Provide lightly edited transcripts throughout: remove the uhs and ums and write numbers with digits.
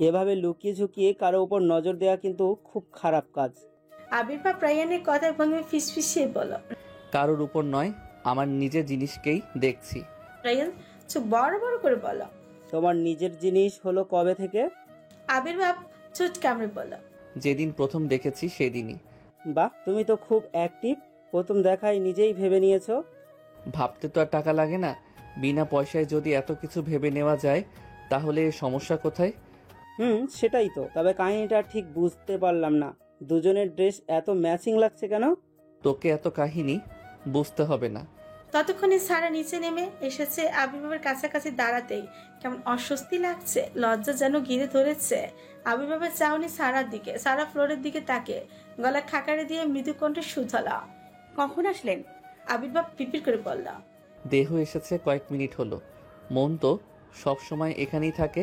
এভাবে লুকিয়ে ঝুঁকিয়ে কারো উপর নজর দেওয়া কিন্তু খুব খারাপ কাজ। আবির্ভাব রায়ানের কথার ভঙ্গি ফিসফিসিয়ে বলল। কারোর উপর নয়, আমার নিজের জিনিসকেই দেখছি। রায়ান চোখ বড় বড় করে বলল। তোমার নিজের জিনিস হলো কবে থেকে? আবির্ভাব চুট কামড়ে বলল। যেদিন প্রথম দেখেছি সেদিনই। বাহ, তুমি তো খুব অ্যাক্টিভ। প্রথম দেখায় নিজেই ভেবে নিয়েছো। ভাবতে তো আর টাকা লাগে না। বিনা পয়সায় যদি এত কিছু ভেবে নেওয়া যায় তাহলে সমস্যা কোথায়? সেটাই তো। তবে কাহিনীটা ঠিক বুঝতে পারলাম না, দুজনের ড্রেস এত ম্যাচিং লাগছে কেন? তোকে এত কাহিনী বুঝতে হবে না। ততক্ষণে সারা নিচে নেমে এসেছে। আবির্ভাবের কাছাকাছি দাঁড়াতেই কেমন অস্বস্তি লাগছে, লজ্জা যেন ঘিরে ধরেছে। আবির্ভাবের চাউনি সারার দিকে, সারা ফ্লোরের দিকে তাকে গলা খাকারে দিয়ে মৃদু কণ্ঠে সুথলা। কখন আসলেন? আবির্ভাব পিপির করে বলল। দেহ এসেছে কয়েক মিনিট হলো। মন তো সব সময় এখানেই থাকে।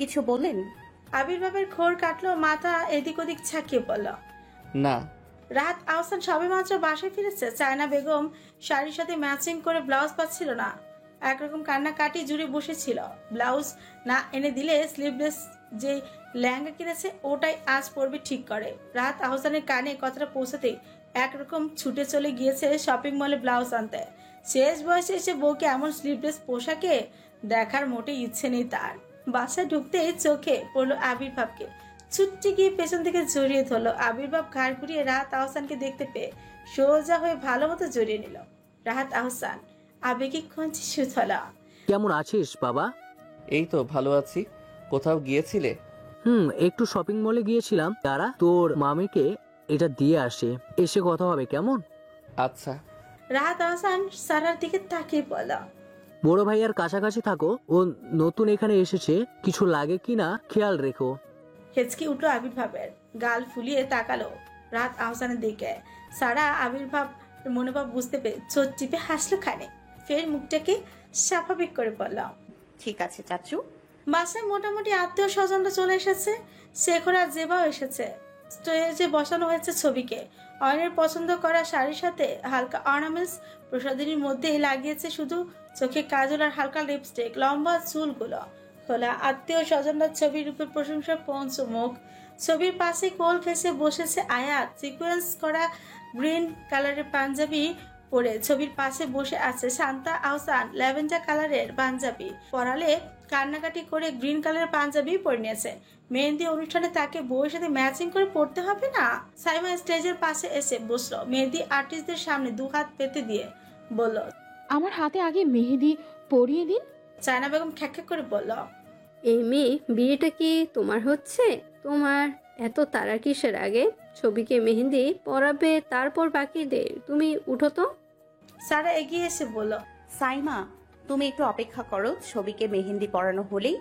কিছু বললেন? আবির্ভাবের ঘোর কাটলো, মাথা এদিক ওদিক ছাকিয়ে বলল। না। রাত আহসান সবেমাত্র বাসায় ফিরেছে। চায়না বেগম শাড়ির সাথে ম্যাচিং করে ব্লাউজ পাচ্ছিল না, একরকম কান্নাকাটি জুড়ে বসেছিল। ব্লাউজ না এনে দিলে স্লিভলেস যে লেহেঙ্গা কিনেছে ওটাই আজ পরবে ঠিক করে। রাত আহসানের কানে কথাটা পৌঁছাতেই একরকম ছুটে চলে গিয়েছে শপিং মলে ব্লাউজ আনতে। শেষ বয়সে এসে বউকে এমন স্লিভলেস পোশাকে দেখার মোটেই ইচ্ছে নেই তার। বাসায় ঢুকতেই চোখে পড়লো আবির্ভাবকে। ছুট্টি গিয়ে পেছন থেকে জড়িয়ে ধরলো। আবির্ভাব ঘাড় ঘুরিয়ে রাহাত আহসানকে দেখতে পেয়ে সোজা হয়ে ভালো মতো জড়িয়ে নিল। রাহাত আহসান আবেগিক কণ্ঠে সুথলা। কেমন আছিস বাবা? এই তো ভালো আছি। কোথাও গিয়েছিলে? একটু শপিং মলে গিয়েছিলাম। তারা তোর মামিকে এটা দিয়ে আসে, এসে কথা হবে কেমন? আচ্ছা। রাহাত আহসান সারার দিকে তাকিয়ে বলল। বড় ভাইয়ার কাছাকাছি থাকো, ও নতুন এখানে এসেছে, কিছু লাগে কিনা খেয়াল রেখো। হেঁচকি উঠলো আবির্ভাবের, গাল ফুলিয়ে তাকালো রাহাত আহসানের দিকে। সারা আবির্ভাব মনোভাব বুঝতে পেরে চোখ চিপে হাসলো খানে, ফের মুখটাকে স্বাভাবিক করে বলল। ঠিক আছে চাচু। বাসায় মোটামুটি আত্মীয় স্বজনরা চলে এসেছে। শেখর আর জেবাও এসেছে। স্টেজে বসানো হয়েছে ছবিকে। অয়নের পছন্দ করা শাড়ির সাথে হালকা অর্নামেন্টস প্রসাদিনীর মধ্যে লাগিয়েছে শুধু চোখে কাজল আর হালকা লিপস্টিক। লম্বা চুলগুলো খোলা। আত্মীয় স্বজনরা ছবির রূপের প্রশংসা পঞ্চমুখ। ছবির পাশে কোল ঘেঁষে বসেছে আয়াত, সিকোয়েন্স করা গ্রিন কালারের পাঞ্জাবি পরে। ছবির পাশে বসে আছে শান্তা আহসান, ল্যাভেন্ডার কালারের পাঞ্জাবি পরালে কান্নাকাটি করে গ্রিন কালারের পাঞ্জাবি পরে নিয়েছে। মেহেন্দি অনুষ্ঠানে তাকে বউয়ের সাথে ম্যাচিং করে পড়তে হবে না। সাইমা স্টেজের পাশে এসে বসলো। মেহেন্দি আর্টিস্টদের সামনে দু হাত পেতে দিয়ে বলল, আমার হাতে আগে মেহেদি পরিয়ে দিন। চায়না বেগম খ্যাক করে বলল, এই মেয়ে, বিয়েটা কি তোমার হচ্ছে? তোমার এত তাড়া কিসের? আগে ছবিকে মেহেন্দি পরাবে, তারপর বাকিদের। তুমি উঠো তো। সারা এগিয়ে এসে বলল, সাইমা তুমি একটু অপেক্ষা করো, ছবিকে মেহেন্দি পরানো হলেই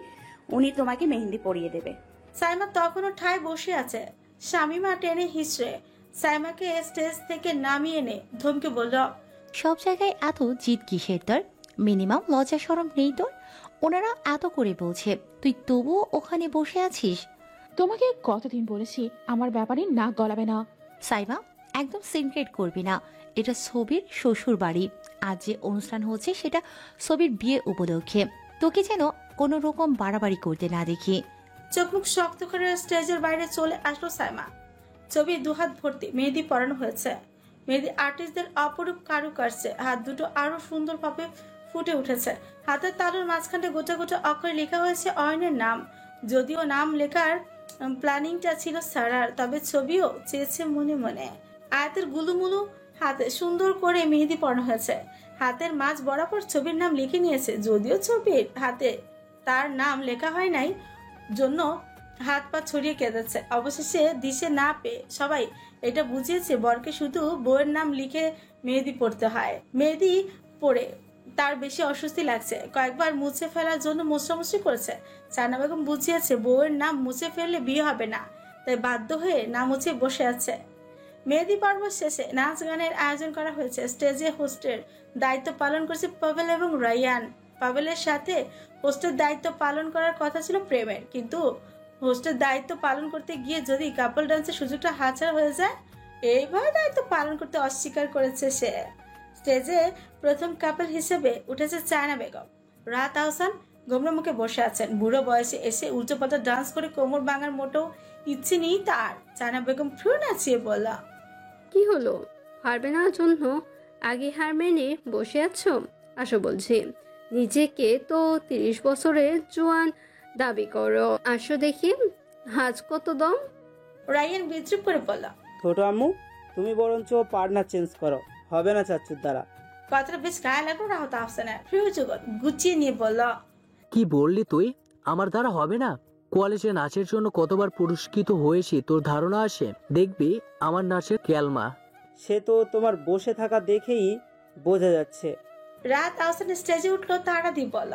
উনি তোমাকে মেহেন্দি পরিয়ে দেবে। সাইমা তখনও ঠায় বসে আছে। শামিমা টেনে হিসড়ে সাইমাকে স্টেজ থেকে নামিয়ে এনে ধমকে বলল, সব জায়গায় এত জিদ কিসের তোর? মিনিমাম লজ্জা শরম নেই তোর? ওনারা এত করে বলছে, তুই তবুও ওখানে বসে আছিস। তোমাকে কতদিন বলেছি আমার ব্যাপারে নাক গলাবে না। সাইমা, একদম সিনক্রেট করবি না। এটা ছবির শ্বশুর বাড়ি। আজ যে অনুষ্ঠান হচ্ছে সেটা ছবির বিয়ে উপলক্ষে। তোকে যেন কোনো রকম বাড়াবাড়ি করতে না দেখি। চোখ মুখ শক্ত করে স্টেজের বাইরে চলে আসলো সাইমা। ছবির দুহাত ভর্তি মেহেদি পরানো হয়েছে। মেহেদি আর্টিস্টদের অপরূপ কারুকার্যে হাত দুটো আরো সুন্দরভাবে ফুটে উঠেছে। হাতের তালুর মাঝখানে গোটা গোটা অক্ষরে লেখা হয়েছে অয়নের নাম। যদিও নাম লেখার প্ল্যানিংটা ছিল সারার, তবে ছবিও চেয়েছে মনে মনে। আয়াতের গুলুমুলু হাতে সুন্দর করে মেহেদি পরানো হয়েছে। হাতের মাঝ বরাবর ছবির নাম লিখে নিয়েছে। যদিও ছবির হাতে তার নাম লেখা হয় নাই জন্য হাত পা ছড়িয়ে কেঁদেছে। অবশেষে দিশে না পেয়ে সবাই এটা বুঝিয়েছে বরকে শুধু বউয়ের নাম লিখে মেহেদি পড়তে হয়। মেহেদি পড়ে তার বেশি অস্বস্তি লাগছে। কয়েকবার মুছে ফেলার জন্য মোছামুছি করেছে। চায়না বেগম বুঝিয়েছে বউয়ের নাম মুছে ফেললে বিয়ে হবে না, তাই বাধ্য হয়ে না মুছে বসে আছে। মেহেদি পর্ব শেষে নাচ গানের আয়োজন করা হয়েছে। স্টেজে হোস্টের দায়িত্ব পালন করেছে পাভেল এবং রায়ান। পাভেলের সাথে হোস্টের দায়িত্ব পালন করার কথা ছিল প্রেমের, কিন্তু হোস্টের দায়িত্ব পালন করতে গিয়ে যদি কাপল ডান্সের সুযোগটা হাতছাড়া হয়ে যায়, এইভাবে দায়িত্ব পালন করতে অস্বীকার করেছে সে। স্টেজে প্রথম কাপল হিসেবে উঠেছে চায়না বেগম, রাহাত আহসান গোমরা মুখে বসে আছেন। বুড়ো বয়সে এসে উল্টো পাল্টা ডান্স করে কোমর ভাঙার মোটেও ইচ্ছে নেই তার। চায়না বেগম ফ্রু নাচিয়ে বলল, কি হলো, পারবে না জন্য আগে হার মেনে বসে আছো? আসো বলছি, নিজেকে তো 30 বছরের জোয়ান দাবি করো, আসো দেখি আজ কত দম। রায়ান বিদ্রুপ করে বলল, ছোট আম্মু, তুমি বরঞ্চ পার্টনার চেঞ্জ করো, হবে না চাচ্চুর দ্বারা। কথাটা বেশ গায়ে লাগলো রাহত আহসানের। ফ্রু যুগল গুছিয়ে নিয়ে বলল, কি বললি তুই? আমার দ্বারা হবে না? কলেজে নাচের জন্য কতবার পুরস্কৃত হয়েছি তোর ধারণা আছে? দেখবি আমার নাচের ক্যালমা। সে তো তোমার বসে থাকা দেখেই বোঝা যাচ্ছে। রাত আহসান স্টেজে উঠলো তাড়া দিয়ে বলল,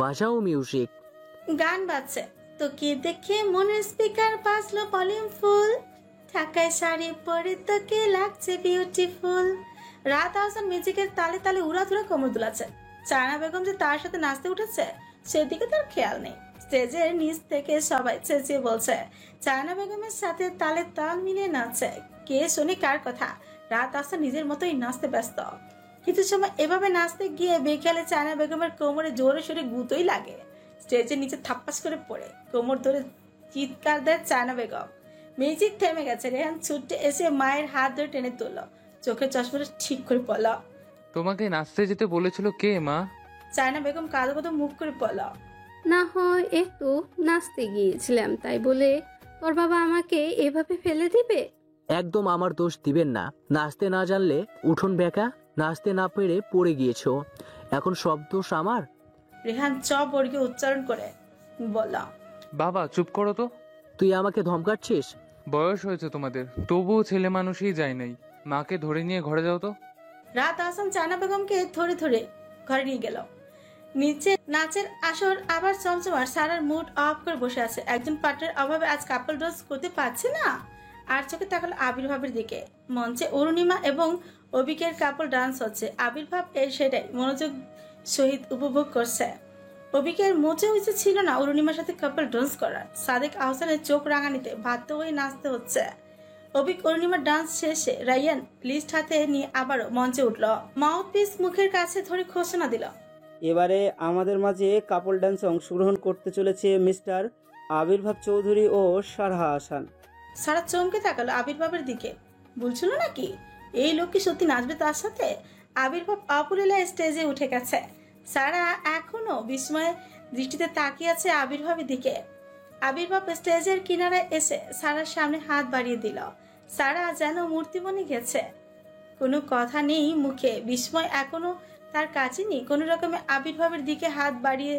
বাজাও মিউজিক। গান বাজছে। তোকে দেখে মনের স্পিকার বাজলো ভলিউম ফুল, ঢাকায় শাড়ি পরে তোকে লাগছে বিউটিফুল। রাত আহসান মিউজিকের তালে তালে উড়াধুরা কোমর দুলাচ্ছে। চায়না বেগম যে তার সাথে নাচতে উঠেছে সেদিকে তার খেয়াল নেই। স্টেজের নিচ থেকে সবাই চেঁচিয়ে বলছে, চায়না বেগমের সাথে তালে তাল মিলিয়ে নাচছে। কে শুনে কার কথা? রাত আহসান নিজের মতোই নাচতে ব্যস্ত। কিছু সময় এভাবে নাচতে গিয়ে বেখেয়ালে চায়না বেগমের কোমরে জোরে সোরে গুঁতোই লাগে। স্টেজের নিচে থাপ্পাস করে পড়ে কোমর ধরে চিৎকার দেয় চায়না বেগম। মিউজিক থেমে গেছে। রেহান ছুটে এসে মায়ের হাত ধরে টেনে তুলল, চোখের চশমাটা ঠিক করে পড়ল। তোমাকে নাচতে যেতে বলেছিল কে মা? চায়না বেগম কাঁদো কাঁদো মুখ করে পড়ল, না হয় একটু নাচতে গিয়েছিলাম, তাই বলে তোর বাবা আমাকে এভাবে ফেলে দিবে? একদম আমার দোষ দিবেন না। নাচতে না জানলে উঠোন বেঁকা, নাচতে না পেরে পড়ে গিয়েছো, এখন সব দোষ আমার? রেহান চ বর্গে উচ্চারণ করে বলল, বাবা চুপ করো তো। তুই আমাকে ধমকাচ্ছিস? বয়স হয়েছে তোমাদের, তবুও ছেলে মানুষই যায় নাই। মাকে ধরে নিয়ে ঘরে যাও তো। রাত আহসান চায়না বেগমকে ধরে ধরে ঘরে নিয়ে গেল। নিচে নাচের আসর আবার চমচমার সারার মুড অফ করে বসে আছে। একজন পার্টনার অভাবে আজ কাপল ডান্স করতে পারছে না। আর চোখে তাকালো আবির্ভাবের দিকে। মঞ্চে অরুণিমা এবং অবিকের কাপল ডান্স হচ্ছে। আবির্ভাব সেটাই মনোযোগ সহিত উপভোগ করছে। অবিকের মোটেও ইচ্ছে ছিল না অরুণিমার সাথে কাপল ডান্স করার। সাদেক আহসানের চোখ রাঙানিতে বাধ্য হয়ে নাচতে হচ্ছে। অবিক অরুণিমার ডান্স শেষে রায়ান লিস্ট হাতে নিয়ে আবারও মঞ্চে উঠল। মাউথপিস মুখের কাছে ধরে ঘোষণা দিল, এবারে আমাদের মাঝে কাপল ডান্সে অংশগ্রহণ করতে চলেছে মিস্টার আবির্ভাব চৌধুরী ও সারহা আহসান। সারা চমকে তাকালো আবির্ভাবের দিকে। বলছিল নাকি এই লোক কি সত্যি নাচবে তার সাথে? আবির্ভাব অপুরেলা স্টেজে উঠে গেছে। সারা এখনো বিস্ময়ে দৃষ্টিতে তাকিয়ে আছে আবির্ভাবের দিকে। আবির্ভাব স্টেজের কিনারায় এসে সারার সামনে হাত বাড়িয়ে দিল। সারা যেন মূর্তি বনে গেছে, কোনো কথা নেই মুখে, বিস্ময় এখনো তার কাছে নেই। কোনো রকমে আবির্ভাবের দিকে হাত বাড়িয়ে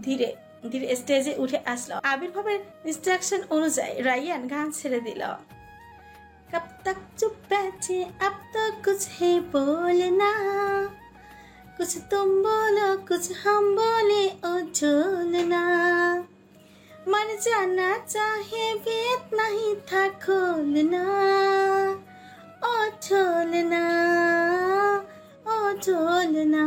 ধীরে ধীরে স্টেজে উঠে আসলো। আবির্ভাবের ইনস্ট্রাকশন অনুযায়ী রায়ান গান ছেড়ে দিল। কব তক চুপ बैठे अब तो कुछ है बोलना, कुछ तुम बोलो कुछ हम बोले ओ झोलना, मन जाना चाहे भी इतना ही था खोलना, ओ झोलना ओ झोलना।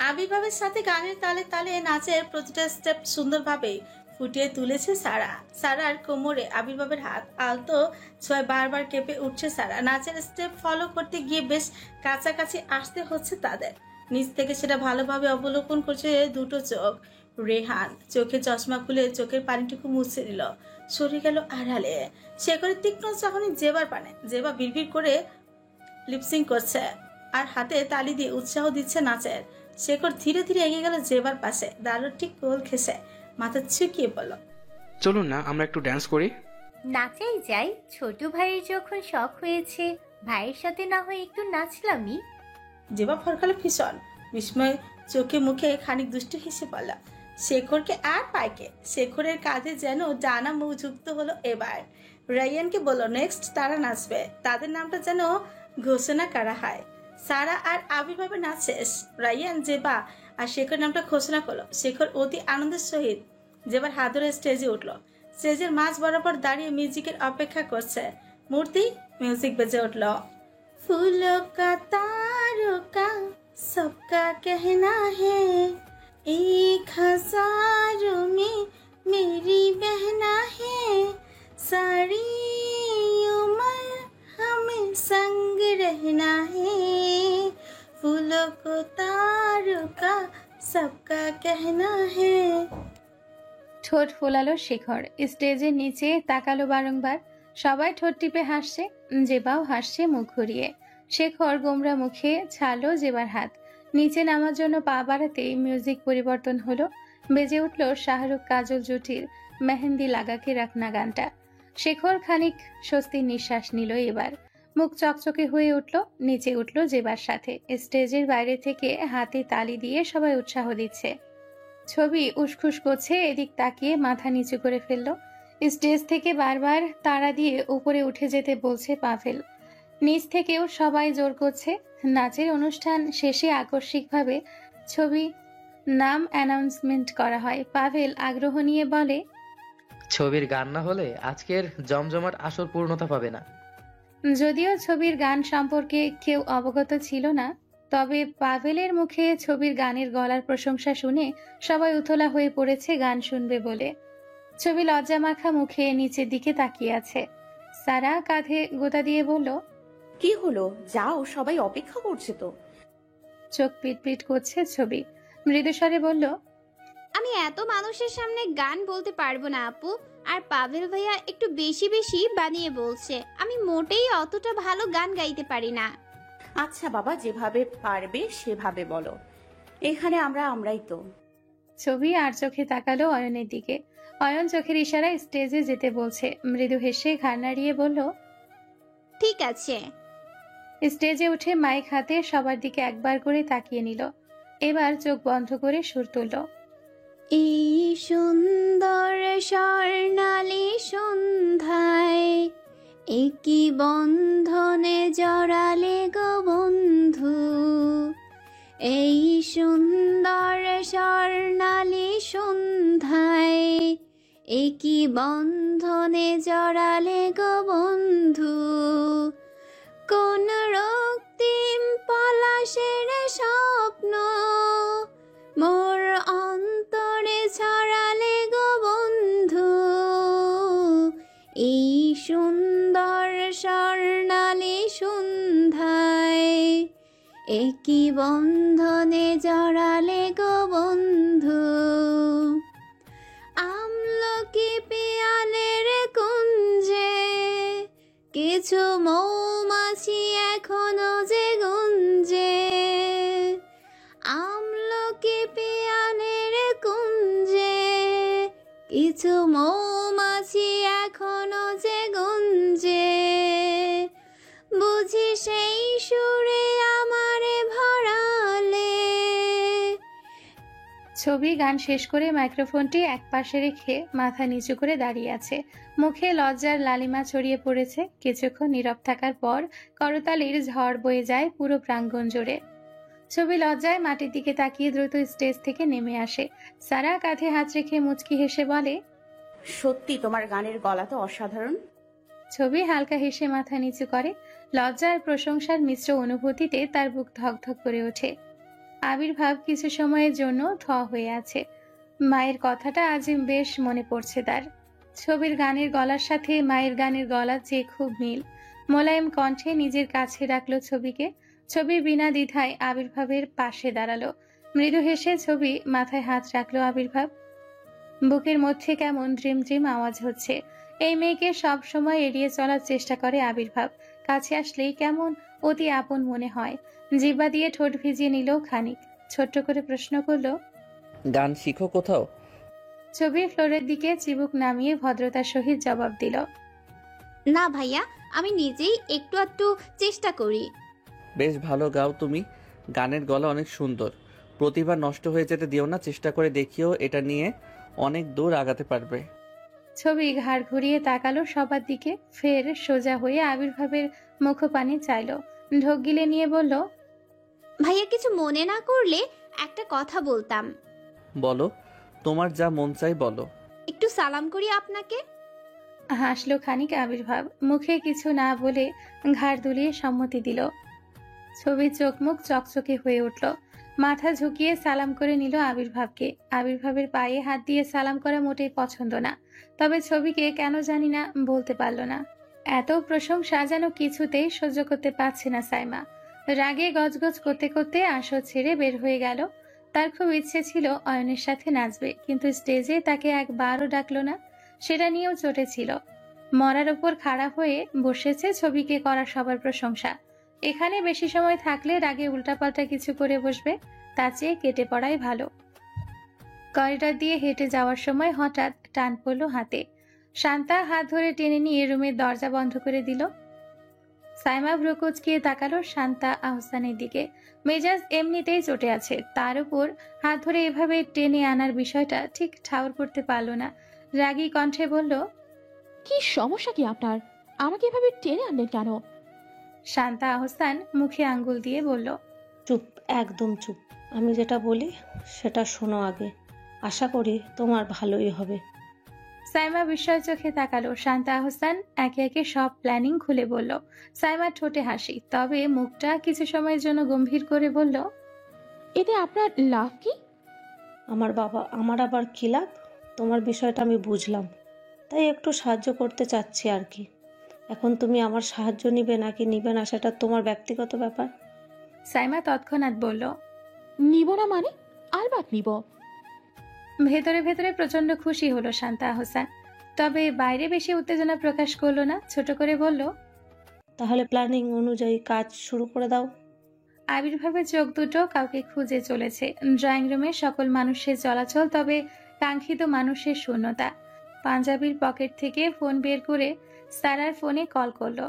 আবির্ভাবের সাথে গানের তালে তালে নাচের প্রতিটা স্টেপ সুন্দরভাবে ফুটিয়ে তুলেছে সারা। সারার কোমরে আবির্ভাবের হাত আলতো ছোঁয়ায় বারবার কেঁপে উঠছে সারা। নাচের স্টেপ ফলো করতে গিয়ে বেশ কাছাকাছি আসতে হচ্ছে তাদের। নিচ থেকে সেটা ভালোভাবে অবলোকন করছে দুটো চোখ। রেহান চোখে চশমা খুলে চোখের পানিটুকু মুছে দিল, সরে গেল আড়ালে। সে করে তীক্ষ্ণ চাহনি জেবার পানে। জেবা বিড়বিড় করে লিপসিং করছে আর হাতে তালি দিয়ে উৎসাহ দিচ্ছে নাচের। শেখর ধীরে ধীরে এগিয়ে গেল জেবার পাশে, দারুণ ঠিক গোল খেসে মাথা ঝুঁকিয়ে বলল, চলুন না আমরা একটু ড্যান্স করি। নাচাই যাই, ছোট ভাইয়ের যখন শখ হয়েছে ভাইয়ের সাথে না হয়ে একটু নাচলামই। জেবা ফরকালো ভীষণ বিস্ময় চোখে মুখে খানিক দুষ্ট হেসে বলল, শেখরকে আর পাইকে। শেখরের কাঁধে যেন ডানা মুখ যুক্ত হলো এবার। রায়ানকে বলল নেক্সট তারা নাচবে, তাদের নামটা যেন ঘোষণা করা হয়। সারা আর আবির্ভাবের নাচ শেষ। রায়ান, জেবা আর শেখর নামটা ঘোষণা করলো। শেখর অতি আনন্দের সহিত জেবার হাত ধরে স্টেজে উঠলো। স্টেজের মাঝ বরাবর দাঁড়িয়ে মিউজিকের অপেক্ষা করছে। মূর্তি মিউজিক বেজে উঠল। ফুলো কা তারকা সবকা कहना है, एक हजारों में मेरी बहना है, सारी उम्र हमें संग रहना है, फूलों को तारों का सबका कहना है। ঠোঁট ফোলালো শেখর, স্টেজের নিচে তাকালো বারংবার। সবাই ঠোঁট টিপে হাসছে, জেবাও হাসছে মুখ ঘুরিয়ে। শেখর গোমরা মুখে ছাড়লো জেবার হাত। নিচে নামার জন্য পা বাড়াতেই মিউজিক পরিবর্তন হলো। বেজে উঠল শাহরুখ কাজল জুটির মেহেন্দি লাগাকে রাখনা গানটা। শেখর খানিক স্বস্তির নিঃশ্বাস নিল এবার। মুখ চকচকে হয়ে উঠল। নিচে উঠল জেবার সাথে। স্টেজের বাইরে থেকে হাতে তালি দিয়ে সবাই উৎসাহ দিচ্ছে। ছবি উসখুস করছে, এদিক তাকিয়ে মাথা নিচু করে ফেলল। স্টেজ থেকে বারবার তাড়া দিয়ে উপরে উঠে যেতে বলছে পাভেল। নিচ থেকেও সবাই জোর করছে। নাচের অনুষ্ঠান শেষে আকস্মিকভাবে ছবি নাম অ্যানাউন্সমেন্ট করা হয়। পাভেল আগ্রহ নিয়ে বলে, ছবির গান না হলে আজকের জমজমাট আসর পূর্ণতা পাবে না। যদিও ছবির গান সম্পর্কে কেউ অবগত ছিল না, তবে পাভেলের মুখে ছবির গানের গলার প্রশংসা শুনে সবাই উতলা হয়ে পড়েছে গান শুনবে বলে। ছবি লজ্জা মাখা মুখে নিচের দিকে তাকিয়ে আছে। সারা কাঁধে গোতা দিয়ে বলল, কি হলো? যাও, সবাই অপেক্ষা করছে তো। চোখ পিটপিট করছে ছবি। মৃদুস্বরে বলল, আমি এত মানুষের সামনে গান বলতে পারবো না আপু। আর পাভেল ভাইয়া একটু বেশি বেশি বানিয়ে বলছে। আমি মোটেই অতটা ভালো গান গাইতে পারি না। আচ্ছা বাবা, যেভাবে পারবে সেভাবে বলো। এখানে আমরাই তো। ছবি আর চোখে তাকালো অয়নের দিকে। অয়ন চোখের ইশারায় স্টেজে যেতে বলছে। মৃদু হেসে ঘাড় নাড়িয়ে বলল, ঠিক আছে। স্টেজে উঠে মাইক হাতে সবার দিকে একবার করে তাকিয়ে নিল। এবার চোখ বন্ধ করে সুর তুলল। এই সুন্দর স্বর্ণালী সন্ধ্যায় একই বন্ধনে জড়ালে গো বন্ধু। এই সুন্দর স্বর্ণালী সন্ধ্যায় একই বন্ধনে জড়ালে গো বন্ধু। কোন রক্তিম পলাশের স্বপ্ন মোর অন্তরে ছড়ালে গো বন্ধু। এই সুন্দর স্বর্ণালী সন্ধ্যায় একই বন্ধনে জড়ালে গো বন্ধু। আমলকি পিয়ালের কুঞ্জে কিছু মৌমাছি এখনো যে গুঞ্জে। আমলকি পিয়ালের কুঞ্জে কিছু মৌমাছি এখনো যে গুঞ্জে। বুঝি সেই সুরে আমারে ভরালে। ছবি গান শেষ করে মাইক্রোফোনটি একপাশে রেখে মাথা নিচু করে দাঁড়িয়ে আছে। মুখে লজ্জার লালিমা ছড়িয়ে পড়েছে। কিছুক্ষণ নীরব থাকার পর করতালির ঝড় বয়ে যায় পুরো প্রাঙ্গণ জুড়ে। ছবি লজ্জায় মাটির দিকে তাকিয়ে দ্রুত স্টেজ থেকে নেমে আসে। সারা কাঁধে হাত রেখে মুচকি হেসে বলে, সত্যি তোমার গানের গলা তো অসাধারণ। ছবি হালকা হেসে মাথা নিচু করে। লজ্জার প্রশংসার মিশ্র অনুভূতিতে তার বুক ধকধক করে ওঠে। আবির্ভাব কিছু সময়ের জন্য থ হয়ে আছে। মায়ের কথাটা আজ বেশ মনে পড়ছে তার। ছবির গানের গলার সাথে মায়ের গানের গলার যে খুব মিল। মোলায়েম কণ্ঠে নিজের কাছে রাখলো ছবিকে। ছবি বিনা দ্বিধায় আবির্ভাবের পাশে দাঁড়ালো। মৃদু হেসে ছবি মাথায় হাত রাখলো আবির্ভাব। বুকের মধ্যে কেমন ড্রিম ড্রিম আওয়াজ হচ্ছে। এই মেয়েকে সব সময় এড়িয়ে চলার চেষ্টা করে আবির্ভাব। কাছে আসলেই কেমন অতি আপন মনে হয়। জিহ্বা দিয়ে ঠোঁট ভিজিয়ে নিল খানিক। ছোট্ট করে প্রশ্ন করলো, গান শিখো কোথাও? ছবি ফ্লোরের দিকে চিবুক নামিয়ে ভদ্রতার সহিত জবাব দিল, না ভাইয়া, আমি নিজেই একটু একটু চেষ্টা করি। বেশ ভালো গাও তুমি। গানের গলা অনেক সুন্দর। প্রতিভা নষ্ট হয়ে যেতে দিও না। চেষ্টা করে দেখিও, এটা নিয়ে অনেক দূর আগাতে পারবে। ছবি ঘাড় ঘুরিয়ে তাকালো সবার দিকে। ফের সোজা হয়ে আবির্ভাবের মুখপানি চাইলো। ঢোক গিলে নিয়ে বলল, ভাইয়া কিছু মনে না করলে একটা কথা বলতাম। বলো, তোমার যা মন চাই বলো। একটু সালাম করি আপনাকে। হাসলো খানিক আবির্ভাব। মুখে কিছু না বলে ঘাড় দুলিয়ে সম্মতি দিল। ছবির চোখ মুখ চকচকে হয়ে উঠল। মাথা ঝুঁকিয়ে সালাম করে নিল আবির্ভাবকে। আবির্ভাবের পায়ে হাত দিয়ে সালাম করা মোটেই পছন্দ না, তবে ছবিকে কেন জানি না বলতে পারল না। এত প্রশংসা যেন কিছুতেই সহ্য করতে পারছে না সাইমা। রাগে গজগজ করতে করতে আসর ছেড়ে বের হয়ে গেল। তার খুব ইচ্ছে ছিল অয়নের সাথে নাচবে, কিন্তু স্টেজে তাকে একবারও ডাকলো না, সেটা নিয়েও চটেছিল। মরার ওপর খাড়া হয়ে বসেছে, ছবিকে করা সবার প্রশংসা। এখানে বেশি সময় থাকলে রাগে উল্টাপাল্টা কিছু করে বসবে, তার চেয়ে কেটে পড়াই ভালো। করিডর দিয়ে হেঁটে যাওয়ার সময় হঠাৎ টান পড়ল হাতে। শান্তা হাত ধরে টেনে নিয়ে রুমের দরজা বন্ধ করে দিল। সাইমা ভ্রুকুচকিয়ে তাকালো শান্তা আহসানের দিকে। মেজাজ এমনিতেই চটে আছে, তার উপর হাত ধরে এভাবে টেনে আনার বিষয়টা ঠিক ঠাউর করতে পারল না। রাগী কণ্ঠে বলল, কি সমস্যা কি আপনার? আমাকে এভাবে টেনে আনলেন কেন? শান্তা আহসান মুখে আঙ্গুল দিয়ে বলল, চুপ, একদম চুপ। আমি যেটা বলি সেটা শোনো আগে। আশা করি তোমার ভালোই হবে। সাইমা বিস্ময় চোখে তাকালো। শান্তা আহসান একে একে সব প্ল্যানিং খুলে বলল। সাইমা ঠোঁটে হাসি, তবে মুখটা কিছু সময়ের জন্য গম্ভীর করে বলল, এতে আপনার লাভ কি? আমার আবার কি লাভ? তোমার বিষয়টা আমি বুঝলাম, তাই একটু সাহায্য করতে চাচ্ছি আর কি। এখন তুমি আমার সাহায্য নিবে নাকি নিবে না সেটা তোমার ব্যক্তিগত ব্যাপার। সাইমা তৎক্ষণাৎ বলল, নিব না মানে? আলবাত নিব। ভেতরে ভেতরে প্রচন্ড খুশি হলো শান্তা আহসান, তবে বাইরে বেশি উত্তেজনা প্রকাশ করলো না। ছোট করে বলল, তাহলে প্ল্যানিং অনুযায়ী কাজ শুরু করে দাও। আবির্ভাবের চোখ দুটো কাউকে খুঁজে চলেছে। ড্রয়িং রুমে সকল মানুষের চলাচল, তবে কাঙ্ক্ষিত মানুষের শূন্যতা। পাঞ্জাবির পকেট থেকে ফোন বের করে সারার ফোনে কল করলো।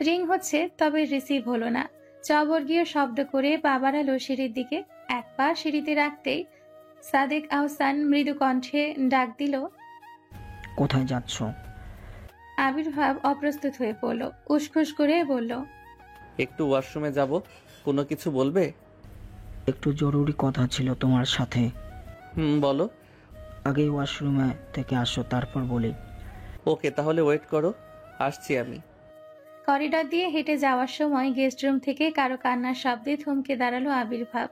রিং হচ্ছে, তবে রিসিভ হলো না। চবর্গীয় শব্দ করে পা বাড়ালো সিঁড়ির দিকে। এক পা সিঁড়িতে রাখতেই সাদেক আহসান মৃদু কণ্ঠে ডাক দিল, কোথায় যাচ্ছ? আবির্ভাব অপ্রস্তুত হয়ে পড়ল, উসখুস করে বলল, একটু ওয়াশরুমে যাব। কোনো কিছু বলবে? একটু জরুরি কথা ছিল তোমার সাথে। বলো। আগে ওয়াশরুমে থেকে আসো, তারপর বলি। ওকে, তাহলে ওয়েট করো, আসছি আমি। করিডর দিয়ে হেঁটে যাওয়ার সময় গেস্ট রুম থেকে কারো কান্নার শব্দে থমকে দাঁড়ালো আবির্ভাব।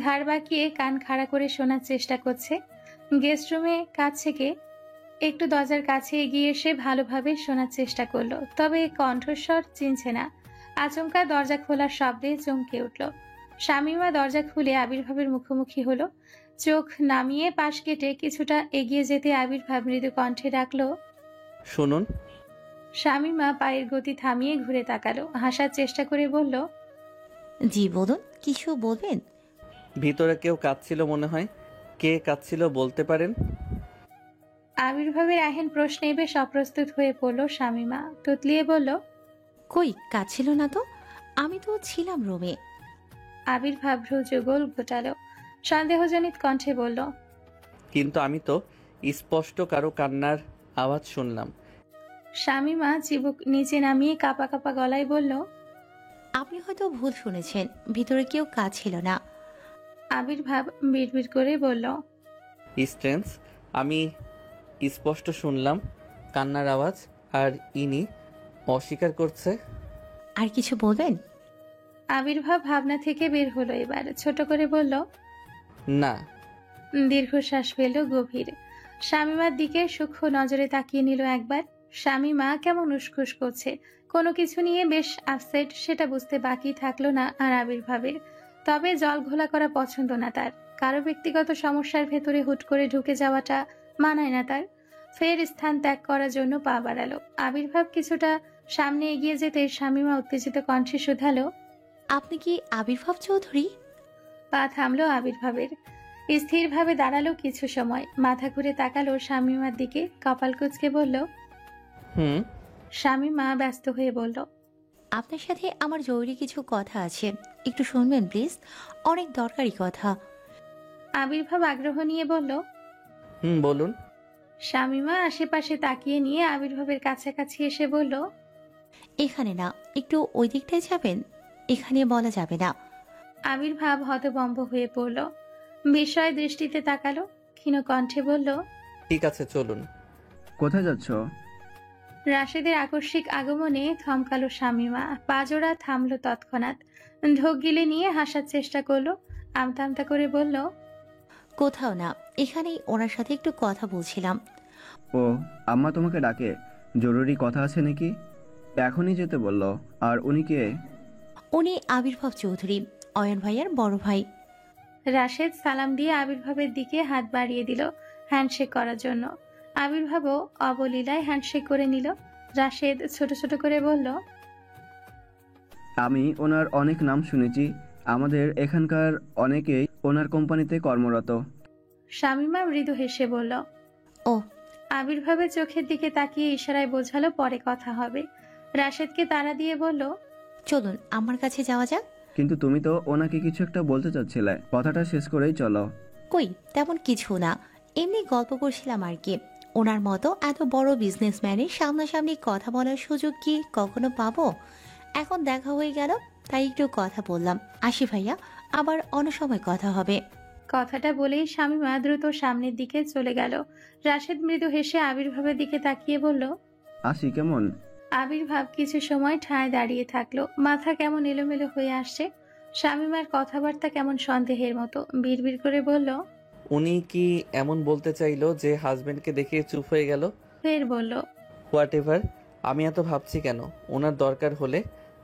ঘাড় বাঁকিয়ে কান খাড়া করে শোনার চেষ্টা করছে। গেস্ট রুমে কাছ থেকে একটু দরজার কাছে এগিয়ে এসে ভালোভাবে শোনার চেষ্টা করলো, তবে কণ্ঠস্বর চিনছে না। আচমকা দরজা খোলার শব্দে চমকে উঠল। শামীমা দরজা খুলে আবির্ভাবের মুখোমুখি হলো। চোখ নামিয়ে পাশ কেটে কিছুটা এগিয়ে যেতে আবির্ভাব মৃদু কণ্ঠে ডাকলো, শুনুন। শামীমা পায়ের গতি থামিয়ে ঘুরে তাকালো, হাসার চেষ্টা করে বলল, জি বলুন, কিছু বলবেন? ভিতরে কেউ কাঁদছিল মনে হয়। কে কাঁদছিল বলতে পারেন? আবির্ভাবের আহেন প্রশ্নে বেশ অপ্রস্তুত হয়ে পড়ল শামীমা। তুতলিয়ে বলল, কই, কাঁদছিল না তো, আমি তো ছিলাম রুমে। আবির্ভাব ভ্রু যুগল ঘোটালো, সন্দেহজনিত কণ্ঠে বলল, কিন্তু আমি তো স্পষ্ট কারো কান্নার আওয়াজ শুনলাম। শামীমা চিবুক নিচে নামিয়ে কাঁপা কাঁপা গলায় বলল, আপনি হয়তো ভুল শুনেছেন, ভিতরে কেউ কাঁদছিল না। আবির্ভাব বিড়বিড় করে বলল, স্ট্রেঞ্জ, আমি স্পষ্ট শুনলাম কান্নার আওয়াজ, আর ইনি অস্বীকার করছে। আর কিছু বলবেন? আবির্ভাব ভাবনা থেকে বের হলো এবার। ছোট করে বলল, না। দীর্ঘশ্বাস ফেলল গভীর। শামীমার দিকে সূক্ষ্ম নজরে তাকিয়ে নিল একবার। শামীমা কেমন উসখুস করছে, কোনো কিছু নিয়ে বেশ আপসেট, সেটা বুঝতে বাকি থাকলো না আর আবির্ভাবের। তবে জল ঘোলা করা পছন্দ না তার। কারো ব্যক্তিগত সমস্যার ভেতরে হুট করে ঢুকে যাওয়াটা মানায় না তার। ফের স্থান ত্যাগ করার জন্য পা বাড়ালো। আবির্ভাব কিছুটা সামনে এগিয়ে যেতে শামীমা উত্তেজিত কণ্ঠে শুধালো, আপনি কি আবির্ভাব চৌধুরী? পা থামলো আবির্ভাবের। স্থিরভাবে দাঁড়ালো কিছু সময়, মাথা ঘুরে তাকালো শামীমার দিকে, কপাল কুঁচকে বলল, শামীমা ব্যস্ত হয়ে বলল, আপনার সাথে আমার জরুরি কিছু কথা আছে, একটু শুনবেন প্লিজ, অনেক দরকারি কথা। আবির্ভাব আগ্রহ নিয়ে বলল, বলুন। শামীমা আশেপাশে তাকিয়ে নিয়ে আবির্ভাবের কাছাকাছি এসে বলল, এখানে না, একটু ওই দিকটায় যাবেন, এখানে বলা যাবে না। আবির্ভাব হতভম্ব হয়ে পড়ল, বিস্ময় দৃষ্টিতে তাকালো, ক্ষীণ কণ্ঠে বলল, ঠিক আছে চলুন। কোথায় যাচ্ছ? রাশেদের আকস্মিক আগমনে থমকালো শামীমা, পাজোড়া থামলো তৎক্ষণাৎ। ঢোক গিলে নিয়ে হাসার চেষ্টা করলো, আমতা আমতা করে বলল, কোথাও না, এখানেই ওনার সাথে একটু কথা বলছিলাম। ও, আম্মা তোমাকে ডাকে, জরুরি কথা আছে নাকি? এখনই যেতে বললো। আর উনি কে? উনি আবির্ভাব চৌধুরী, অয়ন ভাইয়ার বড় ভাই। রাশেদ সালাম দিয়ে আবির্ভাবের দিকে হাত বাড়িয়ে দিল হ্যান্ডশেক করার জন্য। আবির্ভাবও অবলীলায় হ্যান্ডশেক করে নিল। রাশেদ ছোট ছোট করে বলল, আমি ওনার অনেক নাম শুনেছি, আমাদের এখানকার অনেকেই ওনার কোম্পানিতে কর্মরত। শামীমা মৃদু হেসে বলল, ও। আবির্ভাবের চোখের দিকে তাকিয়ে ইশারায় বোঝালো পরে কথা হবে। রাশেদকে তাড়া দিয়ে বলল, চলুন আমার কাছে যাওয়া যাক। কিন্তু তুমি তো ওনাকে কিছু একটা বলতে চাচ্ছিলে, কথাটা শেষ করেই চলো। কই তেমন কিছু না, এমনি গল্প করছিলাম আর কি। ওনার মতো এত বড় বিজনেসম্যানের সামনাসামনি কথা বলার সুযোগ কি কখনো পাবো? এখন দেখা হয়ে গেল, তাই একটু কথা বললাম। আসি ভাইয়া, আবার অন্য সময় কথা হবে। কথাটা বলেই শামীমা দ্রুত সামনের দিকে চলে গেল। রাশেদ মৃদু হেসে আবির্ভাবের দিকে তাকিয়ে বলল, আসি কেমন? আবির্ভাব কিছু সময় ঠায় দাঁড়িয়ে থাকলো, মাথা কেমন এলোমেলো হয়ে আসছে। শামীমার কথাবার্তা কেমন সন্দেহের মতো। বিড়বিড় করে বলল, উনি কি এমন বলতে চাইলো যে হাজবেন্ডকে দেখে চুপ হয়ে গেল? ফের বলল, হোয়াট এভার, আমি এত ভাবছি কেন, ওনার দরকার হলে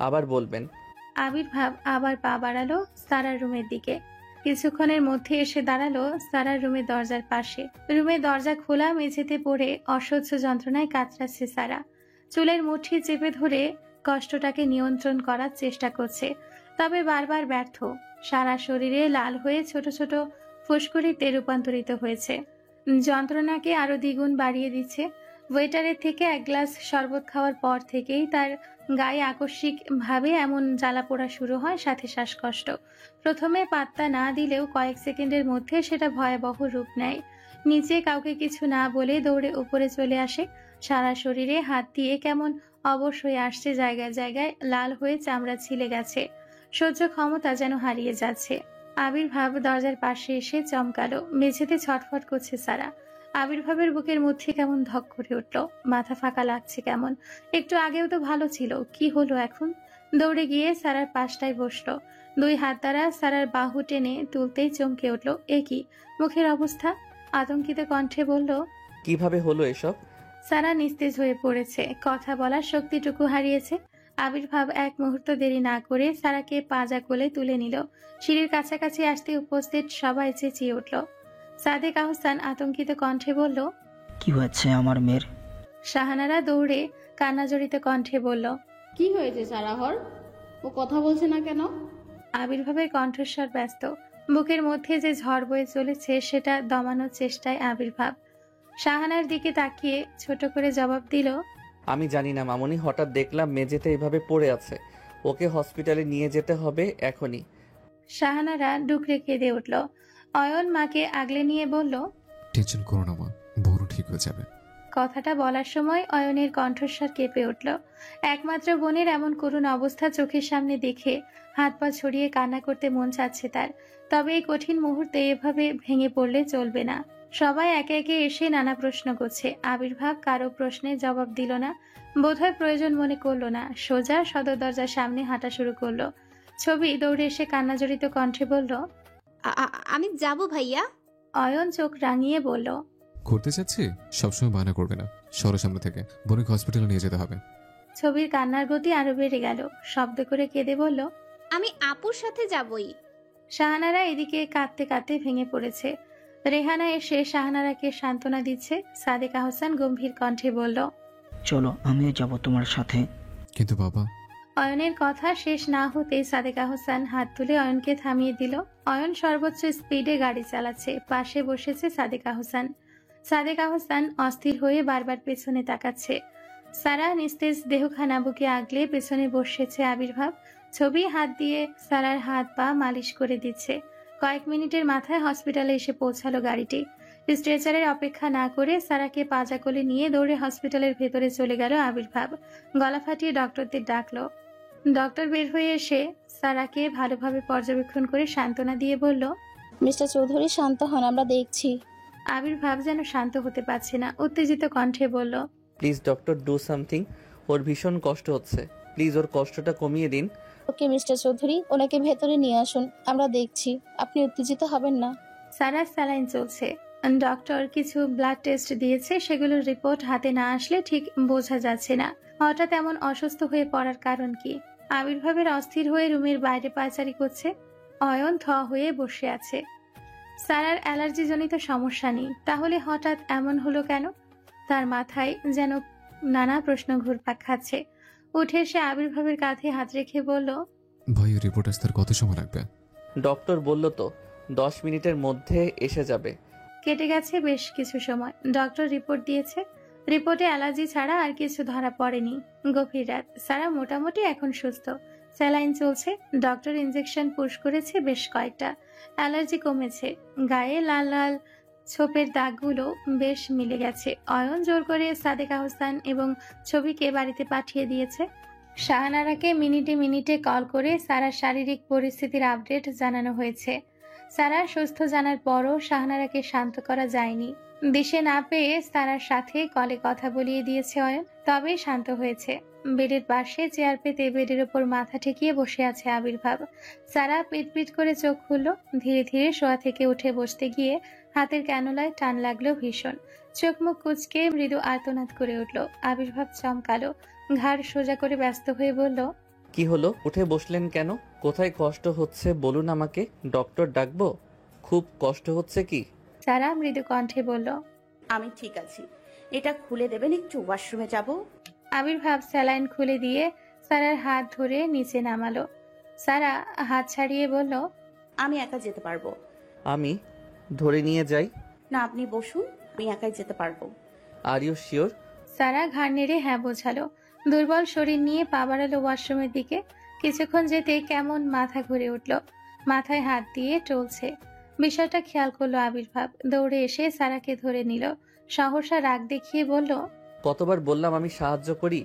আবার বলবেন। আবির্ভাব আবার পা বাড়ালো সারার রুমের দিকে। কিছুক্ষণের মধ্যে এসে দাঁড়ালো সারার রুমের দরজার পাশে। রুমের দরজা খোলা, মেঝেতে পড়ে অসহ্য যন্ত্রণায় কাতরাচ্ছে সারা। চুলের মুঠি চেপে ধরে কষ্টটাকে নিয়ন্ত্রণ করার চেষ্টা করছে, তবে বারবার ব্যর্থ। সারা শরীরে লাল হয়ে ছোট ছোট ফুসকুড়িতে রূপান্তরিত হয়েছে। যন্ত্রণাকে আরো দ্বিগুণ বাড়িয়ে দিচ্ছে। ওয়েটারের থেকে এক গ্লাস শরবত খাওয়ার পর থেকেই তার গায়ে আকস্মিক ভাবে এমন জ্বালা পোড়া শুরু হয়, সাথে শ্বাসকষ্ট। প্রথমে পাত্তা না দিলেও কয়েক সেকেন্ডের মধ্যে সেটা ভয়াবহ রূপ নেয়। নিচে কাউকে কিছু না বলে দৌড়ে উপরে চলে আসে। সারা শরীরে হাত দিয়ে কেমন অবশ হয়ে আসছে, জায়গায় জায়গায় লাল হয়ে চামড়া ছিলে গেছে। সহ্য ক্ষমতা যেন হারিয়ে যাচ্ছে। আবির্ভাব দরজার পাশে এসে চমকালো। মেঝেতে ছটফট করছে সারা। আবির্ভাবের বুকের মধ্যে কেমন ধক করে উঠল, মাথা ফাঁকা লাগছে কেমন। একটু আগেও তো ভালো ছিল, কি হলো এখন? দৌড়ে গিয়ে সারার পাশটায় বসলো। দুই হাত দ্বারা সারার বাহু টেনে তুলতেই চমকে উঠল। এ কি মুখের অবস্থা? আতঙ্কিত কণ্ঠে বলল, কিভাবে হলো এসব? সারা নিস্তেজ হয়ে পড়েছে, কথা বলার শক্তিটুকু হারিয়েছে। আবির্ভাব এক মুহূর্ত দেরি না করে সারাকে পাজা কোলে তুলে নিল। সিঁড়ির কাছাকাছি আসতে উপস্থিত সবাই চেঁচিয়ে উঠল। সাদেক আহসান আতঙ্কিত কণ্ঠে বলল, কি হচ্ছে আমার মেয়ের? শাহানারা দৌড়ে কান্নাজড়িত কণ্ঠে বলল, কি হয়েছে সারাহর? ও কথা বলছে না কেন? আবির্ভাবের কণ্ঠস্বর ব্যস্ত। বুকের মধ্যে যে ঝড় বয়ে চলেছে সেটা দমানোর চেষ্টায় আবির্ভাব। শাহানার দিকে তাকিয়ে ছোট করে জবাব দিল, আমি জানি না মামুনি, হঠাৎ দেখলাম মেঝেতে এভাবে পড়ে আছে, ওকে হসপিটালে নিয়ে যেতে হবে এখনই। শাহানারা ডুকরে কেঁদে উঠল। অয়ন মাকে আগলে নিয়ে বলল, টেনশন করো না মা, বড় ঠিক হয়ে যাবে। কথাটা বলার সময় অয়নের কণ্ঠস্বর কেঁপে উঠল। একমাত্র বোনের এমন করুণ অবস্থা চোখের সামনে দেখে হাত পা ছড়িয়ে কান্না করতে মন চাচ্ছে তার। তবে এই কঠিন মুহূর্তে এভাবে ভেঙে পড়লে চলবে না। সবাই একে একে এসে নানা প্রশ্ন করছে। আবির্ভাব কারো প্রশ্নের জবাব দিল না, বোধহয় প্রয়োজন মনে করলো না। সোজা সদর দরজার সামনে হাঁটা শুরু করলো। ছবি দৌড়ে এসে কান্নাজড়িত কণ্ঠে বলল, আমি যাব ভাইয়া। অয়ন চোখ রাঙিয়ে বলল, করতে চাচ্ছি, সবসময় বায়না করবে না, সরো সামনে থেকে, বোনকে হসপিটালে নিয়ে যেতে হবে। ছবির কান্নার গতি আরো বেড়ে গেল। শব্দ করে কেঁদে বলল, আমি আপুর সাথে যাবই। শাহানারা এদিকে কাঁদতে কাঁদতে ভেঙে পড়েছে। রেহানা এসে শাহানারাকে সান্ত্বনা দিচ্ছে। সাদেক আহসান গম্ভীর কণ্ঠে বলল, চলো আমিও যাব তোমার সাথে। কিন্তু বাবা। অয়নের কথা শেষ না হতেই সাদেক আহসান হাত তুলে অয়নকে থামিয়ে দিল। অয়ন সর্বোচ্চ স্পিডে গাড়ি চালাচ্ছে, পাশে বসেছে সাদেক আহসান। সাদেক আহসান অস্থির হয়ে বারবার পেছনে তাকাচ্ছে। সারা নিস্তেজ দেহখানা বুকে আগলে পেছনে বসেছে আবির্ভাব। ছবি হাত দিয়ে সারার হাত পা মালিশ করে দিচ্ছে। কয়েক মিনিটের মাথায় হসপিটালে এসে পৌঁছালো গাড়িটি। স্ট্রেচারের অপেক্ষা না করে সারাকে পাজা কোলে নিয়ে দৌড়ে হসপিটালের ভেতরে চলে গেল আবির্ভাব। গলা ফাটিয়ে ডক্টরদের ডাকলো। ডক্টর বের হয়ে এসে সারাকে ভালোভাবে পর্যবেক্ষণ করে সান্ত্বনা দিয়ে বলল, মিস্টার চৌধুরী শান্ত হন, আমরা দেখছি। আবির্ভাব যেন শান্ত হতে পারছে না, উত্তেজিত কণ্ঠে বলল, প্লিজ ডক্টর, ডু সামথিং, ওর ভীষণ কষ্ট হচ্ছে, প্লিজ ওর কষ্টটা কমিয়ে দিন। ওকে মিস্টার চৌধুরী, ওনাকে ভেতরে নিয়ে আসুন, আমরা দেখছি, আপনি উত্তেজিত হবেন না। সারার স্যালাইন চলছে। ডক্টর কিছু ব্লাড টেস্ট দিয়েছে, সেগুলোর রিপোর্ট হাতে না আসলে ঠিক বোঝা যাচ্ছে না হঠাৎ এমন অসুস্থ হয়ে পড়ার কারণ কি। আবির্ভাবের অস্থির হয়ে রুমের বাইরে পায়চারি করছে। অয়ন থ হয়ে বসে আছে। সারার অ্যালার্জিজনিত সমস্যা নেই, তাহলে হঠাৎ এমন হলো কেন? তার মাথায় যেন নানা প্রশ্ন ঘুরপাক খাচ্ছে। উঠে সে আবির্ভাবের কাঁধে হাত রেখে বলল, ভাই রিপোর্ট আসতে আর কত সময় লাগবে? ডক্টর বলল তো 10 মিনিটের মধ্যে এসে যাবে। কেটে গেছে বেশ কিছু সময়। ডক্টর রিপোর্ট দিয়েছে। রিপোর্টে অ্যালার্জি ছাড়া আর কিছু ধরা পড়েনি। গভীর রাত, সারা মোটামুটি এখন সুস্থ। স্যালাইন চলছে, ডক্টর ইনজেকশন পুশ করেছে বেশ কয়েকটা। অ্যালার্জি কমেছে, গায়ে লাল লাল ছোপের দাগগুলো বেশ মিলে গেছে। অয়ন জোর করে সাদেকা হোসেন এবং ছবিকে বাড়িতে পাঠিয়ে দিয়েছে। শাহানারাকে মিনিটে মিনিটে কল করে সারার শারীরিক পরিস্থিতির আপডেট জানানো হয়েছে। সারা সুস্থ জানার পরও শাহানারাকে শান্ত করা যায়নি। দিশে না পেয়ে সারার সাথে কলে কথা বলিয়ে দিয়েছে অয়ন, তবেই শান্ত হয়েছে। বেডের পাশে চেয়ার পেতে বেডের ওপর মাথা ঠেকিয়ে বসে আছে আবির্ভাব। সারা পিটপিট করে চোখ খুলল। ধীরে ধীরে শোয়া থেকে উঠে বসতে গিয়ে হাতের ক্যানোলায় টান লাগলো ভীষণ। চোখ মুখ কুচকে মৃদু আর্তনাদ করে উঠল। আবির্ভাব চমকালো, ঘাড় সোজা করে ব্যস্ত হয়ে বলল, কি হলো? উঠে বসলেন কেন? কোথায় কষ্ট হচ্ছে বলুন আমাকে, ডক্টর ডাকবো? খুব কষ্ট হচ্ছে কি? সারা মৃদু কণ্ঠে বলল, আমি ঠিক আছি। এটা খুলে দেবেন, একটু ওয়াশরুমে যাব। আবির্ভাব স্যালাইন খুলে দিয়ে সারার হাত ধরে নিচে নামালো। সারা হাত ছাড়িয়ে বলল, আমি একা যেতে পারবো। আমি ধরে নিয়ে যাই? না, আপনি বসুন, আমি একাই যেতে পারবো। Are you sure? সারা ঘাড় নেড়ে হ্যাঁ বোঝালো। দুর্বল শরীর নিয়ে পা বাড়ালো ওয়াশরুমের দিকে। কিছুক্ষণ যেতে কেমন মাথা ঘুরে উঠল, মাথায় হাত দিয়ে টলছে। বিষয়টা খেয়াল করলো আবির্ভাব। দৌড়ে এসে সারাকে ধরে নিল। সহসা রাগ দেখিয়ে বলল, কতবার বললাম আমি সাহায্য করি,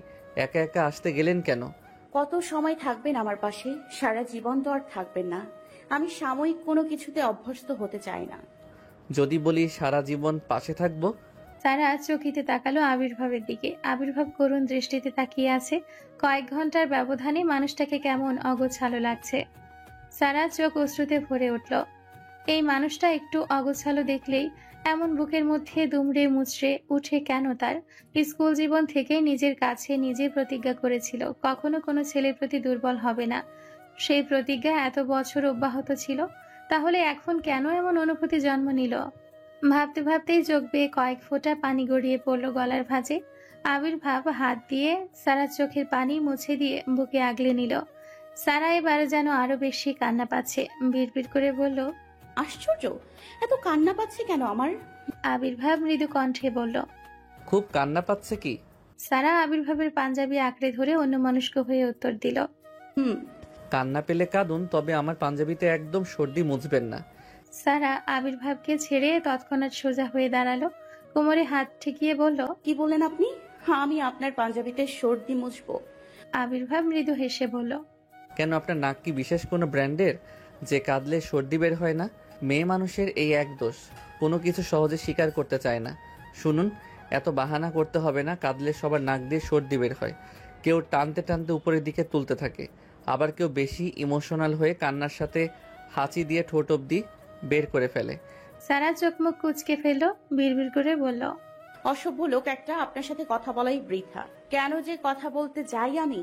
একা একা আসতে গেলেন কেন? কত সময় থাকবেন আমার পাশে? সারা জীবন তো আর থাকবেন না। আমি সাময়িক কোনো কিছুতে অভ্যস্ত হতে চাই না। যদি বলি সারা জীবন পাশে থাকবো? সারা চকিতে তাকালো আবির্ভাবের দিকে। আবির্ভাব করুণ দৃষ্টিতে তাকিয়ে আছে। কয়েক ঘন্টার ব্যবধানে মানুষটাকে কেমন অগোছালো লাগছে। সারা চোখ অশ্রুতে ভরে উঠল। এই মানুষটা একটু অগোছালো দেখলেই এমন বুকের মধ্যে দুমড়ে মুচড়ে উঠে কেন? তার স্কুল জীবন থেকে নিজের কাছে নিজে প্রতিজ্ঞা করেছিল কখনো কোনো ছেলের প্রতি দুর্বল হবে না। সেই প্রতিজ্ঞা এত বছর অব্যাহত ছিল, তাহলে এখন কেন এমন অনুভূতি জন্ম নিল? ভাবতে ভাবতেই চোখ বেয়ে কয়েক ফোঁটা পানি গড়িয়ে পড়ল গলার ভাঁজে। আবির্ভাব হাত দিয়ে সারা চোখের পানি মুছে দিয়ে বুকে আগলে নিল। সারা এবার যেন আরো বেশি কান্না পাচ্ছে। বিড়বিড় করে বলল, আশ্চর্য, এত কান্না পাচ্ছে কেন আমার? আবির্ভাব মৃদু কণ্ঠে বলল, খুব কান্না পাচ্ছে কি? সারা আবির্ভাবের পাঞ্জাবি আঁকড়ে ধরে অন্য মনস্ক হয়ে উত্তর দিল, কান্না পেলে কাঁদুন, তবে আমার পাঞ্জাবিতে একদম সর্দি মুছবেন না। সারা আবির্ভাবকে ছেড়ে তৎক্ষণাৎ সোজা হয়ে দাঁড়ালো। কোমরে হাত ঠেকিয়ে বলল, কি বললেন আপনি? আমি আপনার পাঞ্জাবিতে সর্দি মুছবো? আবির্ভাব মৃদু হেসে বলল, কেন, আপনার নাক কি বিশেষ কোনো ব্র্যান্ডের যে কাঁদলে সর্দি বের হয় না? মেয়ে মানুষের এই এক দোষ, কোনো কিছু সহজে স্বীকার করতে চায় না। শুনুন, এত বাহানা করতে হবে না। কাঁদলে সবার নাক দিয়ে সর্দি বের হয়। কেউ টানতে টানতে উপরের দিকে তুলতে থাকে, আবার কেউ বেশি ইমোশনাল হয়ে কান্নার সাথে হাঁচি দিয়ে ঠোঁট অব্দি বের করে ফেলে। সারা চোখ মুখ কুচকে ফেললো, বিড়বিড় করে বলল, অসভ্য লোক একটা, আপনার সাথে কথা বলাই বৃথা। কেন যে কথা বলতে যাই আমি?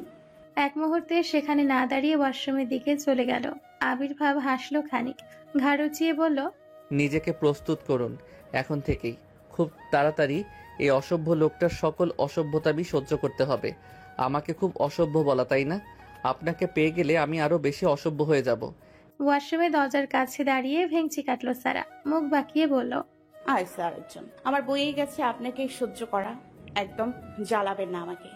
এক মুহূর্তে সেখানে না দাঁড়িয়ে ওয়াশরুমের দিকে চলে গেল। আবির্ভাব হাসলো খানিক, ঘাড় উঁচিয়ে বলল, নিজেকে প্রস্তুত করুন এখন থেকেই। খুব তাড়াতাড়ি এই অসভ্য লোকটার সকল অসভ্যতাবি সহ্য করতে হবে। আমাকে খুব অসভ্য বলা, তাই না? আপনাকে পেয়ে গেলে আমি আরো বেশি অসভ্য হয়ে যাব। ওয়াশরুমে দরজার কাছে দাঁড়িয়ে ভেঙচি কাটলো সারা। মুখ বাঁকিয়ে বলল, আয় স্যার, একজন আমার বইয়ে গেছে আপনাকে সহ্য করা। একদম জ্বালাবেন না আমাকে।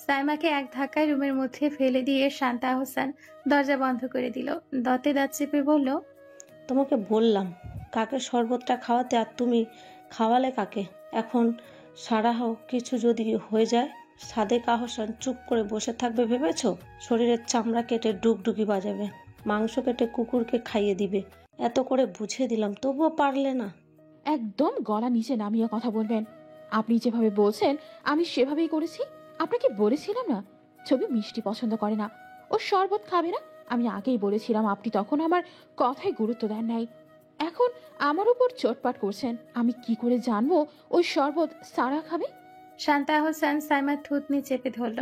সাইমাকে এক ধাক্কায় রুমের মধ্যে ফেলে দিয়ে শান্তা হোসেন দরজা বন্ধ করে দিল। দাঁতে দাঁত চেপে বলল, তোমাকে বললাম কাকে শরবতটা খাওয়াতে, আর তুমি খাওয়ালে কাকে? এখন সারাহ কিছু যদি হয়ে যায়, সাদেকা হোসেন চুপ করে বসে থাকবে ভেবেছো? শরীরের চামড়া কেটে ডুগডুগি বাজাবে, মাংস কেটে কুকুরকে খাইয়ে দিবে। এত করে বুঝিয়ে দিলাম, তবুও পারলে না। একদম গলা নিচে নামিয়ে কথা বলবেন। আপনি যেভাবে বলছেন আমি সেভাবেই করেছি। আপনাকে বলেছিলাম না ছবি মিষ্টি পছন্দ করে না, ও শরবত খাবে না। আমি আগেই বলেছিলাম, আপনি তখন আমার কথায় গুরুত্ব দেন নাই। এখন আমার উপর চোটপাট করছেন। আমি কি করে জানবো ওই শরবত সারা খাবে? শান্তা হোসেন সাইমার থুতনি চেপে ধরল।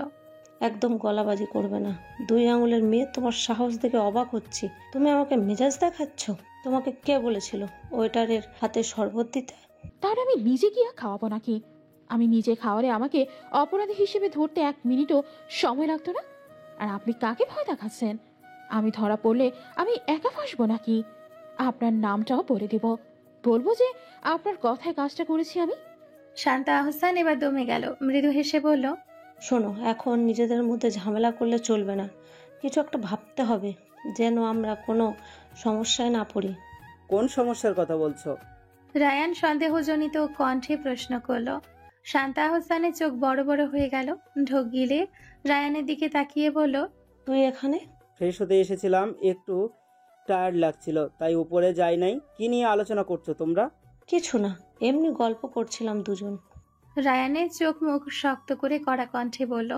একদম গলাবাজি করবে না। 2 আঙুলের মেয়ে, তোমার সাহস দেখে অবাক হচ্ছি। তুমি আমাকে মেজাজ দেখাচ্ছ? তোমাকে কে বলেছিল ওয়েটারের হাতে শরবত দিতে? তাহলে আমি নিজে গিয়ে খাওয়াবো নাকি? আমি নিজে খাওয়ালে আমাকে অপরাধী হিসেবে ধরতে 1 মিনিটও সময় লাগতো না। আর আপনি কাকে ভয় দেখাচ্ছেন? আমি ধরা পড়লে আমি একা ফাঁসবো নাকি? আপনার নামটাও বলে দেব, বলবো যে আপনার কথায় কাজটা করেছি আমি। শান্তা আহসান এবার দমে গেল, মৃদু হেসে বলল, শোনো, এখন নিজেদের মধ্যে ঝামেলা করলে চলবে না। কিছু একটা ভাবতে হবে, যেন আমরা কোনো সমস্যায় না পড়ি। কোন সমস্যার কথা বলছো? রায়ান সন্দেহজনিত কণ্ঠে প্রশ্ন করল। শান্তা আহসানের চোখ বড় বড় হয়ে গেল। ঢোক গিলে রায়ানের দিকে তাকিয়ে বলল, তুই এখানে? ফ্রেশ হতে এসেছিলাম, একটু টায়ার্ড লাগছিল তাই উপরে যাই নাই। কি নিয়ে আলোচনা করছো তোমরা? কিছু না, এমনি গল্প করছিলাম দুজন। রায়ানের চোখ মুখ শক্ত করে কড়া কণ্ঠে বলল,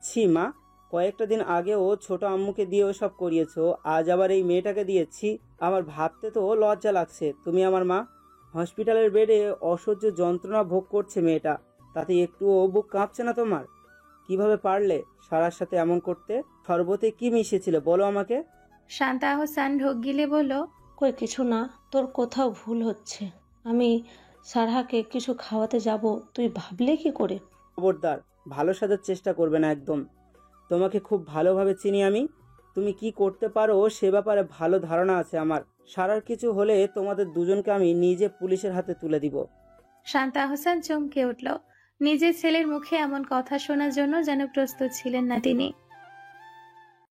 ছি মা, কয়েকটা দিন আগেও ছোট আম্মুকে দিয়ে ওসব করিয়েছো, আজ আবার এই মেয়েটাকে দিয়েছি। আমার ভাবতে তো লজ্জা লাগছে। তুমি আমার মা, হসপিটালের বেডে অসহ্য যন্ত্রণা ভোগ করছে মেয়েটা, তাতে একটুও বুক কাঁপছে না তোমার? কিভাবে পারলে সারার সাথে এমন করতে? শরবতে কি মিশিয়েছিলে বলো আমাকে? শান্তা আহসান ঢোক গিলে বলল, কই কিছু না, তোর কোথাও ভুল হচ্ছে। আমি সারহাকে কিছু খাওয়াতে যাব, তুই ভাবলে কি করে? খবরদার ভালো সাজার চেষ্টা করবে না একদম। তোমাকে খুব ভালোভাবে চিনি আমি। তুমি কি করতে পারো সে ব্যাপারে ভালো ধারণা আছে আমার। সারার কিছু হলে তোমাদের দুজনকে আমি নিজে পুলিশের হাতে তুলে দিব। শান্তা আহসান চমকে উঠল। নিজের ছেলের মুখে এমন কথা শোনার জন্য যেন প্রস্তুত ছিলেন না তিনি।